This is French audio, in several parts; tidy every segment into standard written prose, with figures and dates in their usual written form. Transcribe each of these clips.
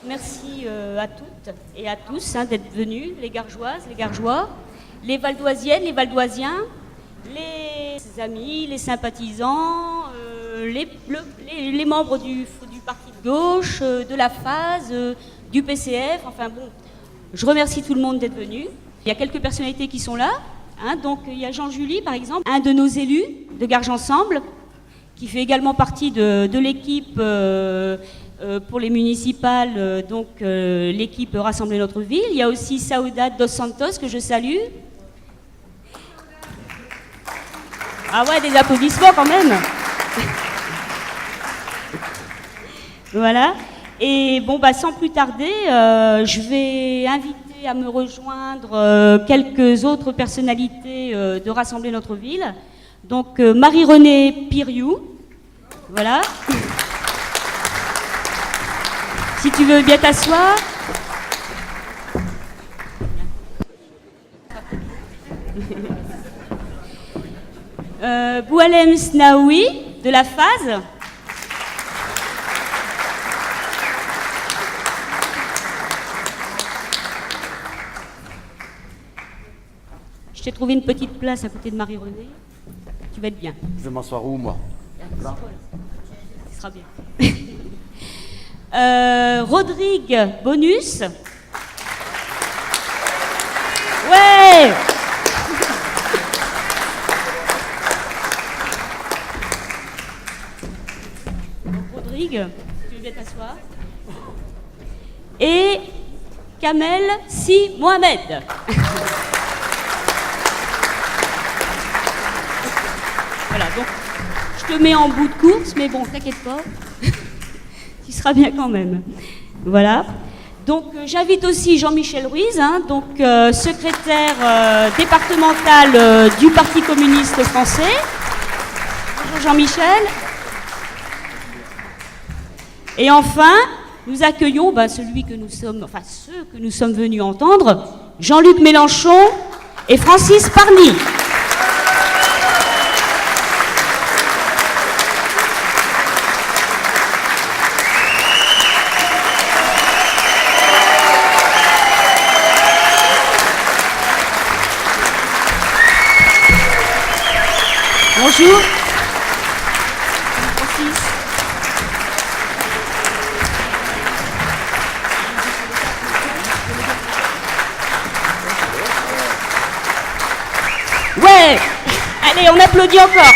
merci à toutes et à tous d'être venus, les Gargeoises, les Gargeois, les Valdoisiennes, les Valdoisiens, les amis, les sympathisants, les membres du parti de gauche, de la phase, du PCF, enfin bon, je remercie tout le monde d'être venu. Il y a quelques personnalités qui sont là, donc il y a Jean-Julie par exemple, un de nos élus de Garges Ensemble, qui fait également partie de l'équipe pour les municipales, donc l'équipe Rassembler notre ville. Il y a aussi Saudade dos Santos que je salue. Ah ouais, des applaudissements quand même. Voilà. Et bon, sans plus tarder, je vais inviter à me rejoindre quelques autres personnalités de Rassembler notre ville. Donc Marie-Renée Piriou, voilà. Si tu veux bien t'asseoir. Boualem Snaoui de la phase. Je t'ai trouvé une petite place à côté de Marie-Renée. Tu vas être bien. Je vais m'asseoir où, moi? Là. Ce sera bien. Rodrigue Bonus. Ouais. Rodrigue, tu veux bien t'asseoir. Et Kamel Si Mohamed. Voilà, donc je te mets en bout de course, mais bon, t'inquiète pas, tu seras bien quand même. Voilà. Donc j'invite aussi Jean-Michel Ruiz, donc secrétaire départemental du Parti communiste français. Bonjour Jean-Michel. Et enfin, nous accueillons celui que nous sommes, enfin ceux que nous sommes venus entendre, Jean-Luc Mélenchon et Francis Parny. Bonjour. Francis. Ouais. Allez, on applaudit encore.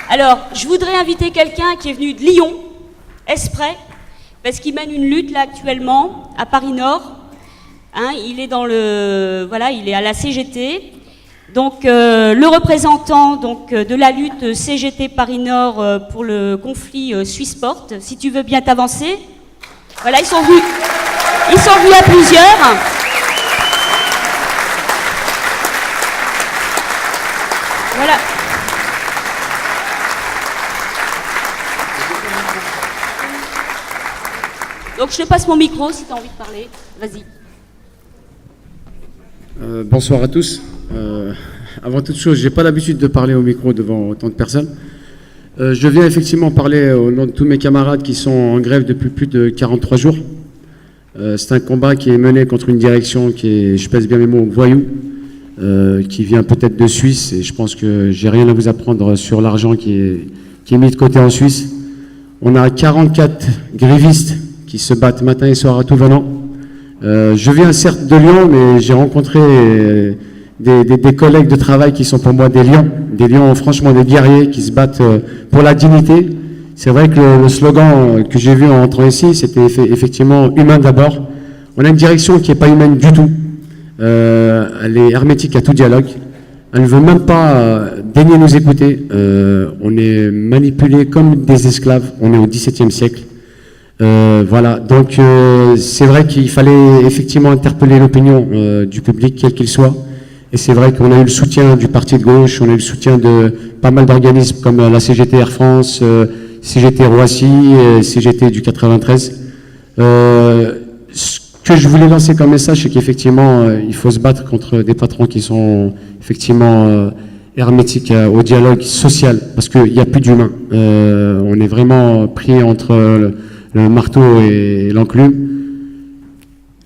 Alors, je voudrais inviter quelqu'un qui est venu de Lyon, exprès, parce qu'il mène une lutte là actuellement à Paris Nord. Il est il est à la CGT. Donc le représentant de la lutte CGT Paris Nord pour le conflit Swissport. Si tu veux bien t'avancer. Voilà, ils sont venus à plusieurs. Voilà. Donc je te passe mon micro si tu as envie de parler. Vas-y. Bonsoir à tous. Avant toute chose, je n'ai pas l'habitude de parler au micro devant autant de personnes. Je viens effectivement parler au nom de tous mes camarades qui sont en grève depuis plus de 43 jours. C'est un combat qui est mené contre une direction qui est, je pèse bien mes mots, voyou, qui vient peut-être de Suisse, et je pense que j'ai rien à vous apprendre sur l'argent qui est mis de côté en Suisse. On a 44 grévistes qui se battent matin et soir à tout venant. Je viens certes de Lyon, mais j'ai rencontré des collègues de travail qui sont pour moi des lions franchement des guerriers qui se battent pour la dignité. C'est vrai que le slogan que j'ai vu en entrant ici, c'était effectivement humain d'abord. On a une direction qui n'est pas humaine du tout. Elle est hermétique à tout dialogue. Elle ne veut même pas daigner nous écouter. On est manipulés comme des esclaves. On est au XVIIe siècle. Voilà, donc c'est vrai qu'il fallait effectivement interpeller l'opinion du public, quel qu'il soit. Et c'est vrai qu'on a eu le soutien du parti de gauche, on a eu le soutien de pas mal d'organismes comme la CGT Air France, CGT Roissy, CGT du 93. Ce que je voulais lancer comme message, c'est qu'effectivement, il faut se battre contre des patrons qui sont effectivement hermétique au dialogue social, parce qu'il n'y a plus d'humain. On est vraiment pris entre le marteau et l'enclume.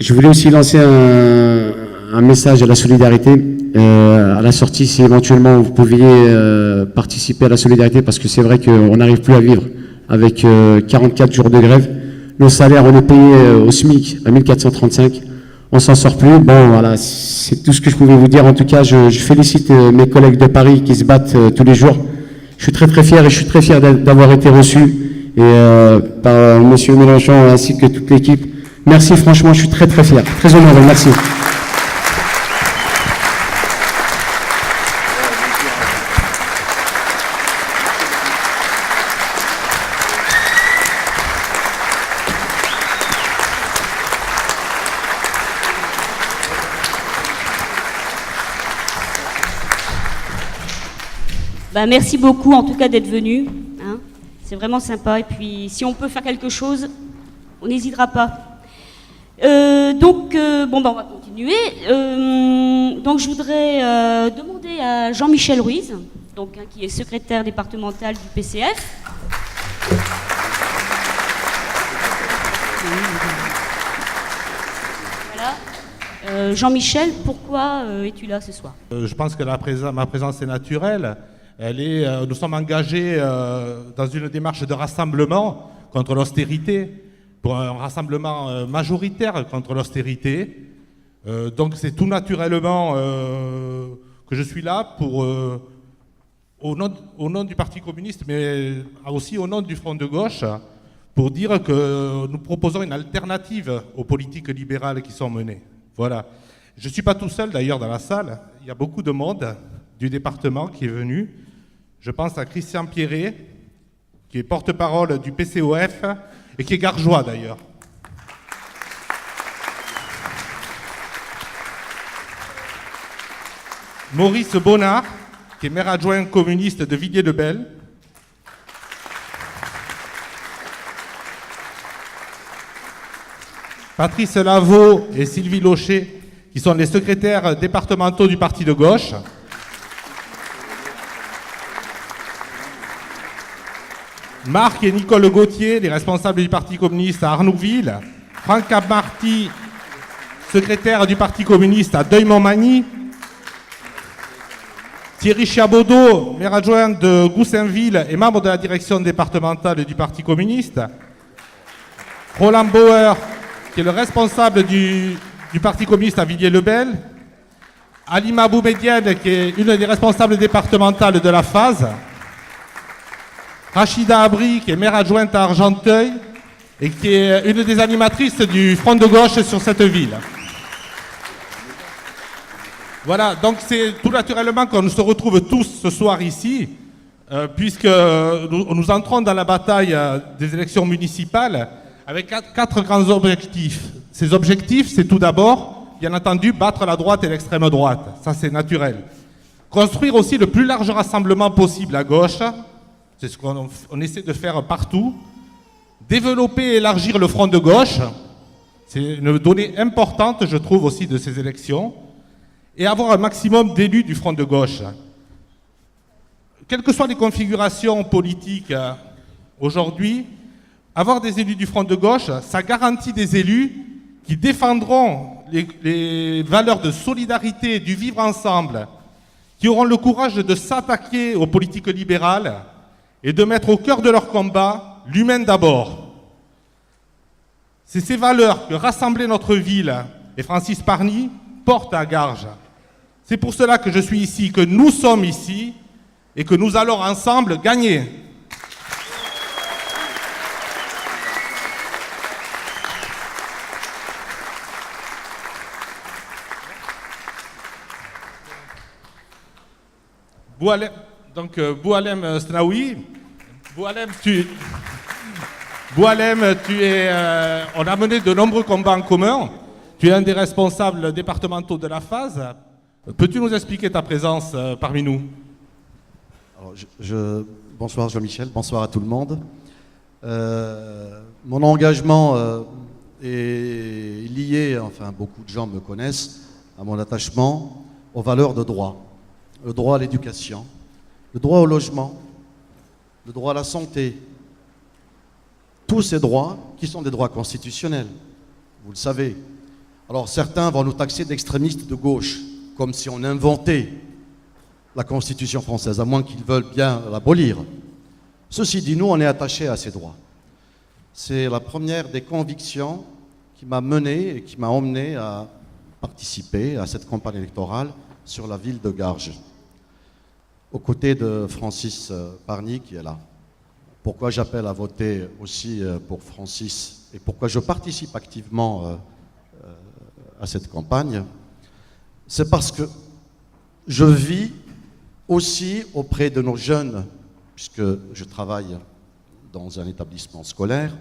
Je voulais aussi lancer un message à la solidarité. À la sortie, si éventuellement vous pouviez participer à la solidarité, parce que c'est vrai qu'on n'arrive plus à vivre avec 44 jours de grève. Nos salaires, on est payé au SMIC à 1435. On s'en sort plus. Bon, voilà, c'est tout ce que je pouvais vous dire. En tout cas, je félicite mes collègues de Paris qui se battent tous les jours. Je suis très très fier et je suis très fier d'avoir été reçu par Monsieur Mélenchon ainsi que toute l'équipe. Merci, franchement, je suis très très fier, très honoré. Merci. Bah, merci beaucoup en tout cas d'être venu. Hein. C'est vraiment sympa. Et puis si on peut faire quelque chose, on n'hésitera pas. Bon, bah, on va continuer. Donc je voudrais demander à Jean-Michel Ruiz, donc, hein, qui est secrétaire départemental du PCF. Voilà. Jean-Michel, pourquoi es-tu là ce soir? Je pense que ma présence est naturelle. Nous sommes engagés dans une démarche de rassemblement contre l'austérité, pour un rassemblement majoritaire contre l'austérité. Donc c'est tout naturellement que je suis là au nom du Parti communiste, mais aussi au nom du Front de gauche, pour dire que nous proposons une alternative aux politiques libérales qui sont menées. Voilà. Je ne suis pas tout seul d'ailleurs dans la salle, il y a beaucoup de monde du département qui est venu. Je pense à Christian Pierret, qui est porte-parole du PCOF et qui est gargeois d'ailleurs. Maurice Bonnard, qui est maire adjoint communiste de Villiers-le-Bel. Patrice Lavaux et Sylvie Locher, qui sont les secrétaires départementaux du Parti de gauche. Marc et Nicole Gauthier, les responsables du Parti communiste à Arnouville. Franck Amarty, secrétaire du Parti communiste à Deuil-Montmagny. Thierry Chiabodo, maire adjoint de Goussainville et membre de la direction départementale du Parti communiste. Roland Bauer, qui est le responsable du Parti communiste à Villiers-le-Bel. Alima Boumedienne, qui est une des responsables départementales de la phase. Rachida Abri, qui est maire adjointe à Argenteuil et qui est une des animatrices du Front de gauche sur cette ville. Voilà, donc c'est tout naturellement qu'on se retrouve tous ce soir ici, puisque nous entrons dans la bataille des élections municipales avec quatre grands objectifs. Ces objectifs, c'est tout d'abord, bien entendu, battre la droite et l'extrême droite. Ça, c'est naturel. Construire aussi le plus large rassemblement possible à gauche. C'est ce qu'on essaie de faire partout. Développer et élargir le front de gauche. C'est une donnée importante, je trouve, aussi de ces élections. Et avoir un maximum d'élus du front de gauche. Quelles que soient les configurations politiques aujourd'hui, avoir des élus du front de gauche, ça garantit des élus qui défendront les valeurs de solidarité, du vivre ensemble, qui auront le courage de s'attaquer aux politiques libérales et de mettre au cœur de leur combat l'humain d'abord. C'est ces valeurs que Rassembler notre ville et Francis Parny portent à Garges. C'est pour cela que je suis ici, que nous sommes ici et que nous allons ensemble gagner. Boualem Snaoui. Boualem, on a mené de nombreux combats en commun. Tu es un des responsables départementaux de la phase. Peux-tu nous expliquer ta présence parmi nous? Alors, bonsoir Jean-Michel, bonsoir à tout le monde. Mon engagement est lié, enfin beaucoup de gens me connaissent, à mon attachement aux valeurs de droit. le droit à l'éducation, le droit au logement, le droit à la santé. Tous ces droits qui sont des droits constitutionnels, vous le savez. Alors certains vont nous taxer d'extrémistes de gauche, comme si on inventait la Constitution française, à moins qu'ils veulent bien l'abolir. Ceci dit, nous, on est attachés à ces droits. C'est la première des convictions qui m'a mené et qui m'a emmené à participer à cette campagne électorale sur la ville de Garges, aux côtés de Francis Pargny qui est là. Pourquoi j'appelle à voter aussi pour Francis et pourquoi je participe activement à cette campagne, c'est parce que je vis aussi auprès de nos jeunes, puisque je travaille dans un établissement scolaire,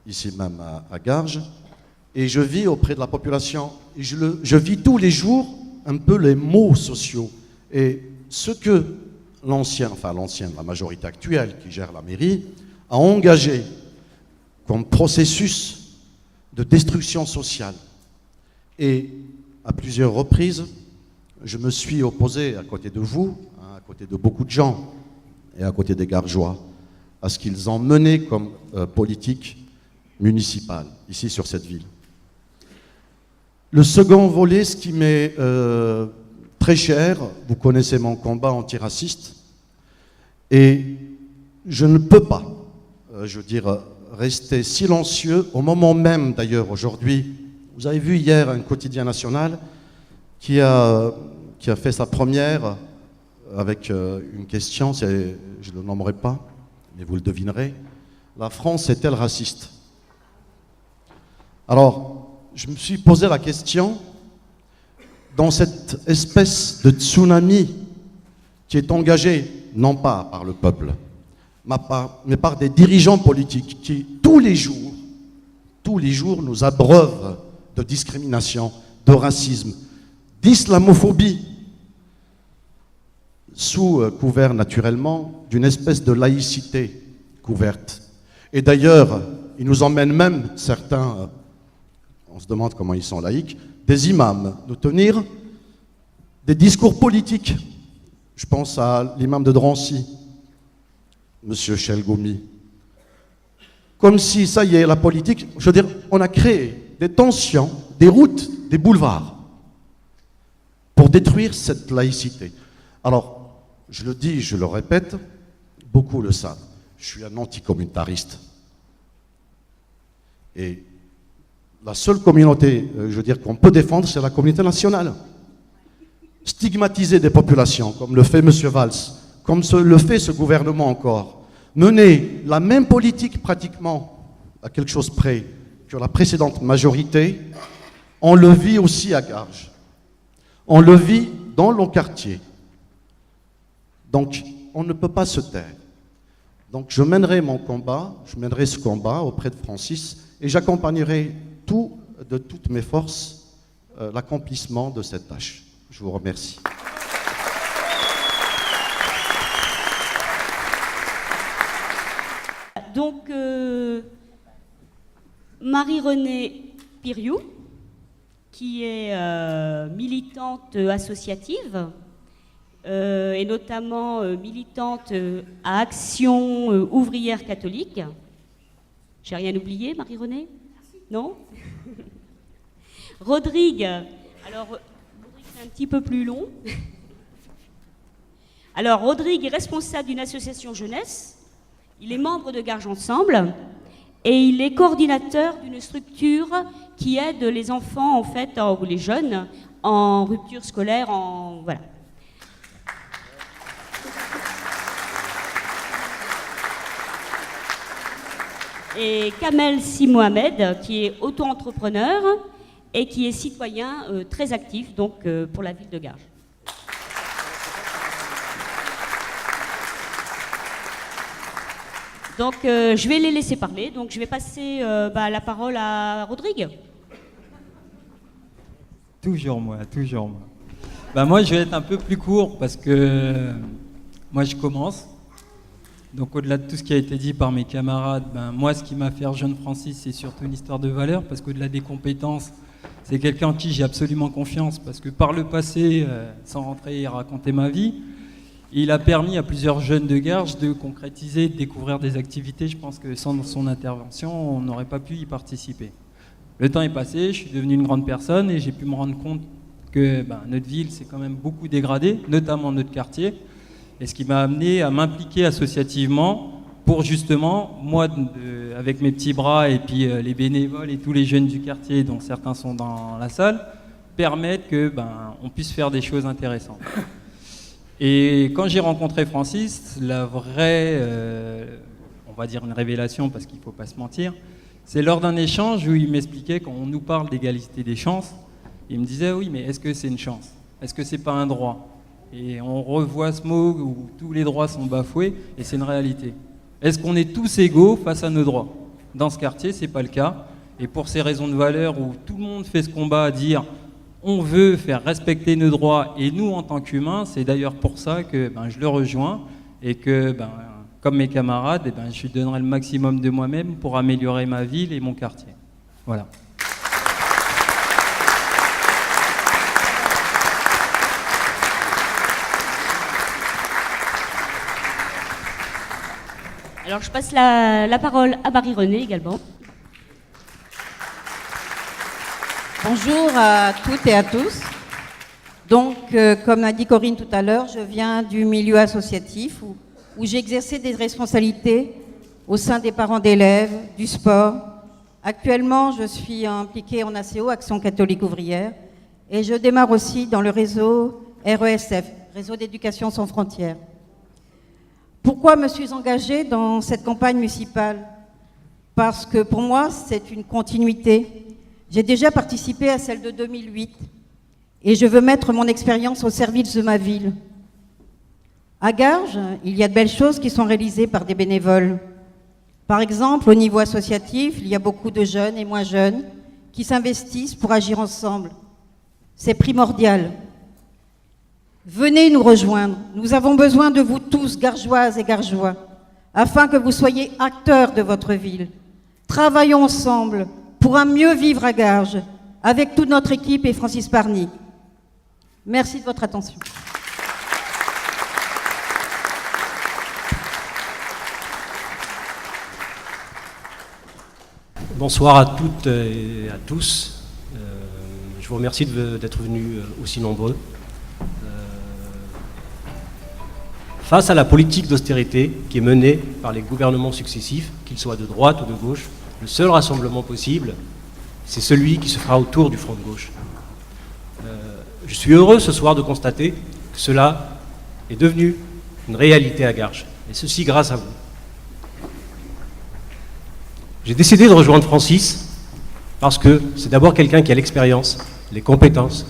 ici même à Garges, et je vis auprès de la population, et je vis tous les jours un peu les maux sociaux. Et ce que la majorité actuelle qui gère la mairie, a engagé comme processus de destruction sociale. Et à plusieurs reprises, je me suis opposé à côté de vous, à côté de beaucoup de gens, et à côté des Gargeois, à ce qu'ils ont mené comme politique municipale, ici sur cette ville. Le second volet, ce qui m'est très cher, vous connaissez mon combat antiraciste, et je ne peux pas, rester silencieux au moment même, d'ailleurs, aujourd'hui. Vous avez vu hier un quotidien national qui a fait sa première avec une question, je ne le nommerai pas, mais vous le devinerez. La France est-elle raciste? Alors, je me suis posé la question, dans cette espèce de tsunami qui est engagé, non pas par le peuple, mais par des dirigeants politiques qui, tous les jours, nous abreuvent de discrimination, de racisme, d'islamophobie, sous couvert naturellement d'une espèce de laïcité couverte. Et d'ailleurs, ils nous emmènent même, certains, on se demande comment ils sont laïcs, des imams, nous tenir des discours politiques. Je pense à l'imam de Drancy, M. Chelgoumi. Comme si, ça y est, la politique, on a créé des tensions, des routes, des boulevards, pour détruire cette laïcité. Alors, je le dis, je le répète, beaucoup le savent, je suis un anticommunautariste. Et la seule communauté, qu'on peut défendre, c'est la communauté nationale. Stigmatiser des populations, comme le fait M. Valls, comme le fait ce gouvernement encore, mener la même politique pratiquement, à quelque chose près, que la précédente majorité, on le vit aussi à Garges. On le vit dans nos quartiers. Donc, on ne peut pas se taire. Donc, je mènerai ce combat auprès de Francis, et j'accompagnerai de toutes mes forces l'accomplissement de cette tâche. Je vous remercie. Donc, Marie-Renée Piriou, qui est militante associative, et notamment militante à Action ouvrière catholique. J'ai rien oublié, Marie-Renée? Non? Rodrigue, alors, c'est un petit peu plus long. Alors, Rodrigue est responsable d'une association jeunesse, il est membre de Garges Ensemble, et il est coordinateur d'une structure qui aide les enfants, en fait, ou les jeunes, en rupture scolaire, voilà. Et Kamel Si Mohamed, qui est auto-entrepreneur et qui est citoyen très actif donc, pour la ville de Garges. Donc je vais les laisser parler, donc je vais passer la parole à Rodrigue. Toujours moi. Moi je vais être un peu plus court parce que moi je commence. Donc au-delà de tout ce qui a été dit par mes camarades, moi ce qui m'a fait rejoindre Francis, c'est surtout une histoire de valeurs, parce qu'au-delà des compétences, C'est quelqu'un en qui j'ai absolument confiance parce que par le passé, sans rentrer et raconter ma vie, il a permis à plusieurs jeunes de Garges de concrétiser, de découvrir des activités. Je pense que sans son intervention, on n'aurait pas pu y participer. Le temps est passé, je suis devenu une grande personne et j'ai pu me rendre compte que notre ville s'est quand même beaucoup dégradée, notamment notre quartier, et ce qui m'a amené à m'impliquer associativement pour justement, moi, avec mes petits bras et puis les bénévoles et tous les jeunes du quartier, dont certains sont dans la salle, permettre que on puisse faire des choses intéressantes. Et quand j'ai rencontré Francis, la vraie, on va dire une révélation parce qu'il ne faut pas se mentir, c'est lors d'un échange où il m'expliquait, quand on nous parle d'égalité des chances, il me disait oui, mais est-ce que c'est une chance? Est-ce que c'est pas un droit? Et on revoit ce mot où tous les droits sont bafoués et c'est une réalité. Est-ce qu'on est tous égaux face à nos droits? Dans ce quartier, c'est pas le cas. Et pour ces raisons de valeur où tout le monde fait ce combat à dire on veut faire respecter nos droits et nous en tant qu'humains, c'est d'ailleurs pour ça que je le rejoins et que comme mes camarades, je lui donnerai le maximum de moi-même pour améliorer ma ville et mon quartier. Voilà. Alors je passe la parole à Marie-Renée également. Bonjour à toutes et à tous. Donc, comme a dit Corinne tout à l'heure, je viens du milieu associatif où j'ai exercé des responsabilités au sein des parents d'élèves, du sport. Actuellement, je suis impliquée en ACO, Action catholique ouvrière, et je démarre aussi dans le réseau RESF, Réseau d'éducation sans frontières. Pourquoi me suis engagée dans cette campagne municipale? Parce que pour moi, c'est une continuité. J'ai déjà participé à celle de 2008 et je veux mettre mon expérience au service de ma ville. À Garges, il y a de belles choses qui sont réalisées par des bénévoles. Par exemple, au niveau associatif, il y a beaucoup de jeunes et moins jeunes qui s'investissent pour agir ensemble. C'est primordial. Venez nous rejoindre. Nous avons besoin de vous tous, Gargeoises et Gargeois, afin que vous soyez acteurs de votre ville. Travaillons ensemble pour un mieux vivre à Garges, avec toute notre équipe et Francis Parny. Merci de votre attention. Bonsoir à toutes et à tous. Je vous remercie d'être venus aussi nombreux. Face à la politique d'austérité qui est menée par les gouvernements successifs, qu'ils soient de droite ou de gauche, le seul rassemblement possible, c'est celui qui se fera autour du front de gauche. Je suis heureux ce soir de constater que cela est devenu une réalité à Garges, et ceci grâce à vous. J'ai décidé de rejoindre Francis parce que c'est d'abord quelqu'un qui a l'expérience, les compétences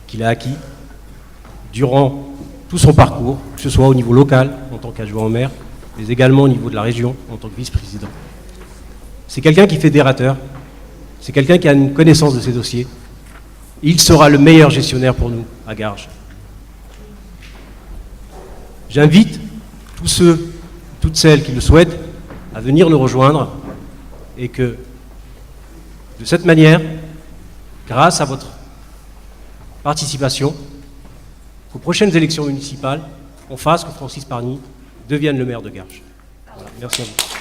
qu'il a acquis durant tout son parcours, que ce soit au niveau local, en tant qu'adjoint au maire, mais également au niveau de la région, en tant que vice-président. C'est quelqu'un qui est fédérateur, c'est quelqu'un qui a une connaissance de ses dossiers. Il sera le meilleur gestionnaire pour nous, à Garges. J'invite tous ceux, toutes celles qui le souhaitent, à venir nous rejoindre et que, de cette manière, grâce à votre participation, aux prochaines élections municipales, on fasse que Francis Parny devienne le maire de Garges. Voilà, merci à vous.